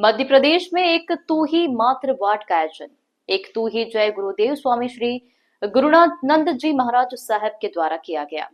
मध्य प्रदेश में एक तू ही मात्र वार्ड का आयोजन। एक तू ही जय गुरुदेव स्वामी श्री गुरुनानंद जी महाराज साहब के द्वारा किया गया।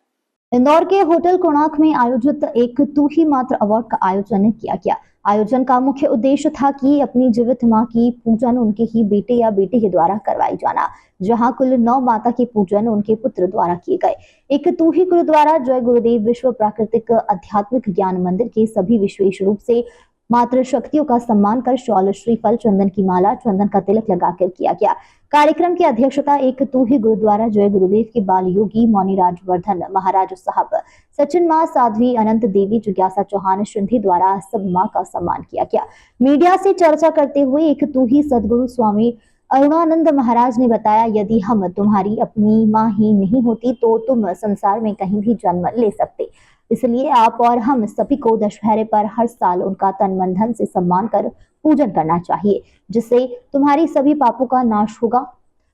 इंदौर के होटल कोणार्क में आयोजित एक तू ही मात्र अवार्ड का आयोजन किया गया। आयोजन का मुख्य उद्देश्य था कि अपनी जीवित मां की पूजन उनके ही बेटे या बेटी के द्वारा करवाई जाना, जहां कुल 9 माता के पूजन उनके पुत्र द्वारा किए गए। एक तू ही गुरुद्वारा जय गुरुदेव विश्व प्राकृतिक आध्यात्मिक ज्ञान मंदिर के सभी विशेष रूप से मातृ शक्तियों का सम्मान कर शॉल, श्रीफल, चंदन की माला, चंदन का तिलक लगाकर किया गया। कार्यक्रम की अध्यक्षता एक तू ही गुरुद्वारा जय गुरुदेव के बाल योगी मौनी राजवर्धन महाराज साहब, सचिन मां, साध्वी अनंत देवी, जिज्ञासा चौहान सिंधी द्वारा सब मां का सम्मान किया गया। मीडिया से चर्चा करते हुए एक तू ही सदगुरु स्वामी अरुणानंद महाराज ने बताया, यदि हम तुम्हारी अपनी मां ही नहीं होती तो तुम संसार में कहीं भी जन्म ले सकते। इसलिए आप और हम सभी को दशहरे पर हर साल उनका तन मन धन से सम्मान कर पूजन करना चाहिए, जिससे तुम्हारी सभी पापों का नाश होगा,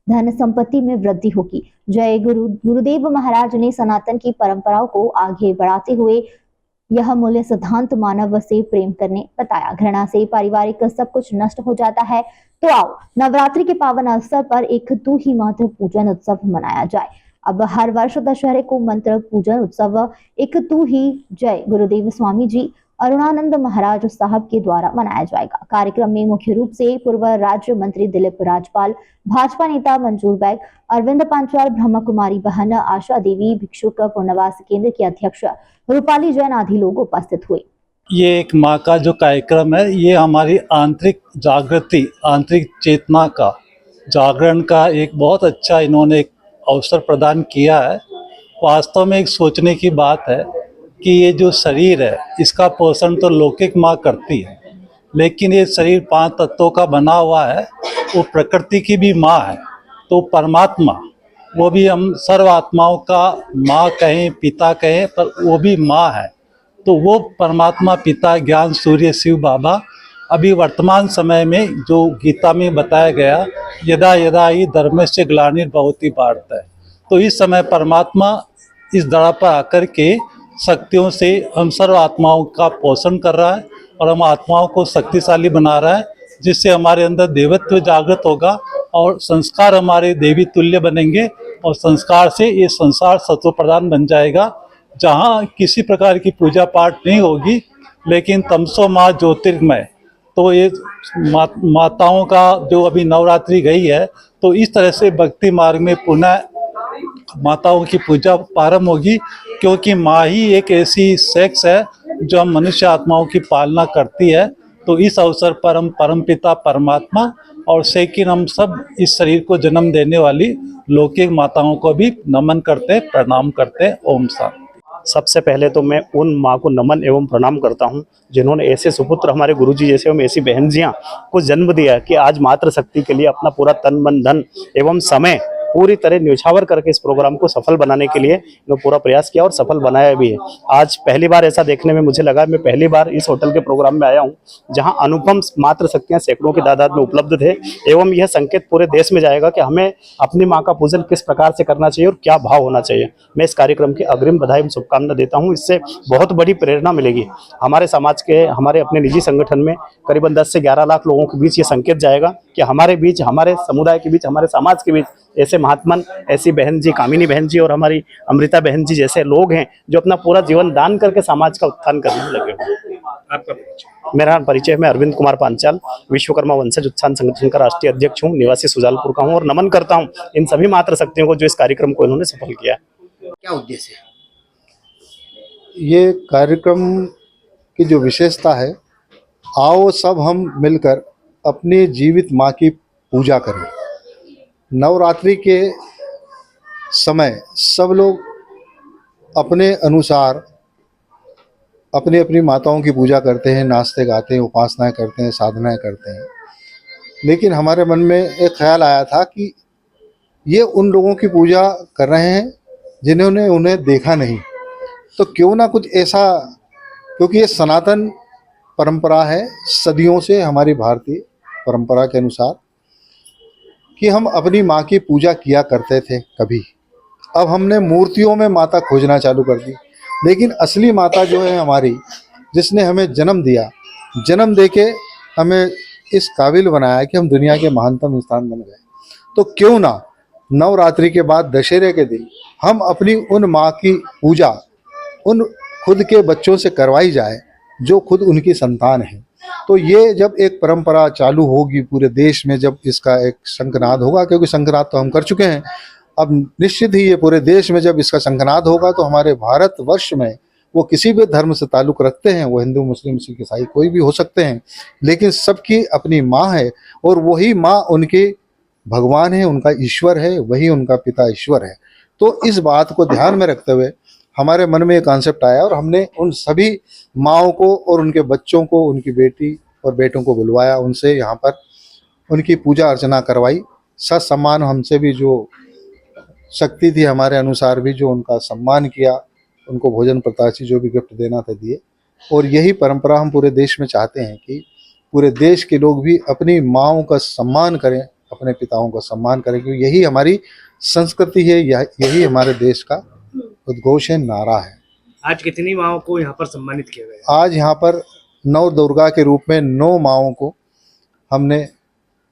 धन संपत्ति में वृद्धि होगी। जय गुरुदेव महाराज ने सनातन की परंपराओं को आगे बढ़ाते हुए यह मूल्य सिद्धांत मानव से प्रेम करने बताया। घृणा से पारिवारिक सब कुछ नष्ट हो जाता है, तो आओ नवरात्रि के पावन अवसर पर एक तू ही मात्र पूजन उत्सव मनाया जाए। अब हर वर्ष दशहरे को मंत्र पूजन उत्सव एक तू ही जय गुरुदेव स्वामी जी अरुणानंद महाराज साहब के द्वारा मनाया जाएगा। कार्यक्रम में मुख्य रूप से पूर्व राज्य मंत्री दिलीप राजपाल, भाजपा नेता मंजूर बैग, अरविंद पांचाल, ब्रह्मा कुमारी बहन आशा देवी, भिक्षुक पुनर्वास केंद्र के अध्यक्ष रूपाली जैन आदि लोग उपस्थित हुए। ये एक माँ का जो कार्यक्रम है, ये हमारी आंतरिक जागृति, आंतरिक चेतना का जागरण का एक बहुत अच्छा इन्होंने एक अवसर प्रदान किया है। वास्तव में एक सोचने की बात है कि ये जो शरीर है इसका पोषण तो लौकिक माँ करती है, लेकिन ये शरीर 5 तत्वों का बना हुआ है, वो प्रकृति की भी माँ है। तो परमात्मा, वो भी हम सर्व आत्माओं का माँ कहें, पिता कहें, पर वो भी माँ है। तो वो परमात्मा पिता ज्ञान सूर्य शिव बाबा अभी वर्तमान समय में जो गीता में बताया गया, यदा यदा ही धर्मस्य ग्लानिर्भवति भारत है, तो इस समय परमात्मा इस धरा पर आकर के शक्तियों से हम सर्व आत्माओं का पोषण कर रहा है और हम आत्माओं को शक्तिशाली बना रहा है, जिससे हमारे अंदर देवत्व जागृत होगा और संस्कार हमारे देवी तुल्य बनेंगे और संस्कार से ये संसार सत्व प्रधान बन जाएगा, जहाँ किसी प्रकार की पूजा पाठ नहीं होगी, लेकिन तमसो माँ ज्योतिर्मय। तो ये माताओं का जो अभी नवरात्रि गई है, तो इस तरह से भक्ति मार्ग में पुनः माताओं की पूजा प्रारंभ होगी, क्योंकि माँ ही एक ऐसी सेक्स है जो हम मनुष्य आत्माओं की पालना करती है। तो इस अवसर पर हम परमपिता परमात्मा और सेकिन हम सब इस शरीर को जन्म देने वाली लौकिक माताओं को भी नमन करते, प्रणाम करते। ओम शांति। सबसे पहले तो मैं उन माँ को नमन एवं प्रणाम करता हूँ जिन्होंने ऐसे सुपुत्र हमारे गुरुजी जैसे एवं ऐसी बहनजियाँ को जन्म दिया कि आज मातृ शक्ति के लिए अपना पूरा तन मन धन एवं समय पूरी तरह न्यौछावर करके इस प्रोग्राम को सफल बनाने के लिए इन्होंने पूरा प्रयास किया और सफल बनाया भी है। आज पहली बार ऐसा देखने में मुझे लगा, मैं पहली बार इस होटल के प्रोग्राम में आया हूँ जहां अनुपम मातृ शक्तियां सैकड़ों की तादाद में उपलब्ध थे, एवं यह संकेत पूरे देश में जाएगा कि हमें अपनी माँ का पूजन किस प्रकार से करना चाहिए और क्या भाव होना चाहिए। मैं इस कार्यक्रम की अग्रिम बधाई एवं शुभकामना देता हूँ। इससे बहुत बड़ी प्रेरणा मिलेगी हमारे समाज के, हमारे अपने निजी संगठन में करीबन 10 से 11 लाख लोगों के बीच ये संकेत जाएगा कि हमारे बीच, हमारे समुदाय के बीच, हमारे समाज के बीच ऐसे महात्मन, ऐसी बहन जी, कामिनी बहन जी और हमारी अमृता बहन जी जैसे लोग हैं जो अपना पूरा जीवन दान करके समाज का उत्थान करने में लगे हुए। मेरा परिचय, मैं अरविंद कुमार पांचाल, विश्वकर्मा वंशज उत्थान संगठन का राष्ट्रीय अध्यक्ष हूँ, निवासी सुजालपुर का हूँ और नमन करता हूँ इन सभी मातृ शक्तियों को जो इस कार्यक्रम को इन्होंने सफल किया। क्या उद्देश्य है? ये कार्यक्रम की जो विशेषता है, आओ सब हम मिलकर अपनी जीवित माँ की पूजा करें। नवरात्रि के समय सब लोग अपने अनुसार अपनी अपनी माताओं की पूजा करते हैं, नाचते गाते हैं, उपासनाएं करते हैं, साधनाएं करते हैं। लेकिन हमारे मन में एक ख्याल आया था कि ये उन लोगों की पूजा कर रहे हैं जिन्होंने उन्हें देखा नहीं, तो क्यों ना कुछ ऐसा, क्योंकि ये सनातन परंपरा है सदियों से हमारी भारतीय परंपरा के अनुसार कि हम अपनी माँ की पूजा किया करते थे कभी। अब हमने मूर्तियों में माता खोजना चालू कर दी, लेकिन असली माता जो है हमारी, जिसने हमें जन्म दिया, जन्म देके हमें इस काबिल बनाया कि हम दुनिया के महानतम इंसान बन गए। तो क्यों ना नवरात्रि के बाद दशहरे के दिन हम अपनी उन माँ की पूजा उन खुद के बच्चों से करवाई जाए जो खुद उनकी संतान है। तो ये जब एक परंपरा चालू होगी पूरे देश में, जब इसका एक शंखनाद होगा, क्योंकि शंखनाद तो हम कर चुके हैं, अब निश्चित ही ये पूरे देश में जब इसका शंखनाद होगा तो हमारे भारतवर्ष में वो किसी भी धर्म से ताल्लुक़ रखते हैं, वो हिंदू मुस्लिम सिख ईसाई कोई भी हो सकते हैं, लेकिन सबकी अपनी माँ है और वही माँ उनके भगवान है, उनका ईश्वर है, वही उनका पिता ईश्वर है। तो इस बात को ध्यान में रखते हुए हमारे मन में एक कॉन्सेप्ट आया और हमने उन सभी माँओं को और उनके बच्चों को, उनकी बेटी और बेटों को बुलवाया, उनसे यहाँ पर उनकी पूजा अर्चना करवाई। सत्सम्मान हमसे भी जो शक्ति थी हमारे अनुसार भी जो उनका सम्मान किया, उनको भोजन प्रताक्षी जो भी गिफ्ट देना था दिए। और यही परंपरा हम पूरे देश में चाहते हैं कि पूरे देश के लोग भी अपनी माँओं का सम्मान करें, अपने पिताओं का सम्मान करें, क्योंकि यही हमारी संस्कृति है, यही हमारे देश का उद्घोष है, नारा है। आज कितनी माओं को यहाँ पर सम्मानित किया गया? आज यहाँ पर नव दुर्गा के रूप में 9 माँओं को हमने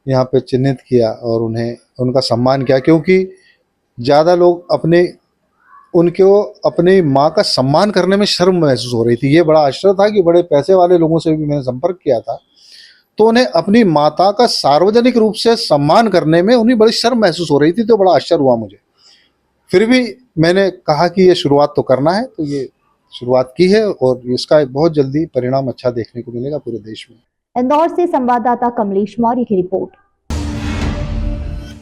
यहाँ पे चिन्हित किया और उन्हें उनका सम्मान किया, क्योंकि ज़्यादा लोग अपनी माँ का सम्मान करने में शर्म महसूस हो रही थी। ये बड़ा आश्चर्य था कि बड़े पैसे वाले लोगों से भी मैंने संपर्क किया था, तो उन्हें अपनी माता का सार्वजनिक रूप से सम्मान करने में उन्हें बड़ी शर्म महसूस हो रही थी। तो बड़ा आश्चर्य हुआ मुझे। फिर भी मैंने कहा कि ये शुरुआत तो करना है, तो ये शुरुआत की है और इसका बहुत जल्दी परिणाम अच्छा देखने को मिलेगा पूरे देश में। इंदौर से संवाददाता कमलेश मौर्य की रिपोर्ट।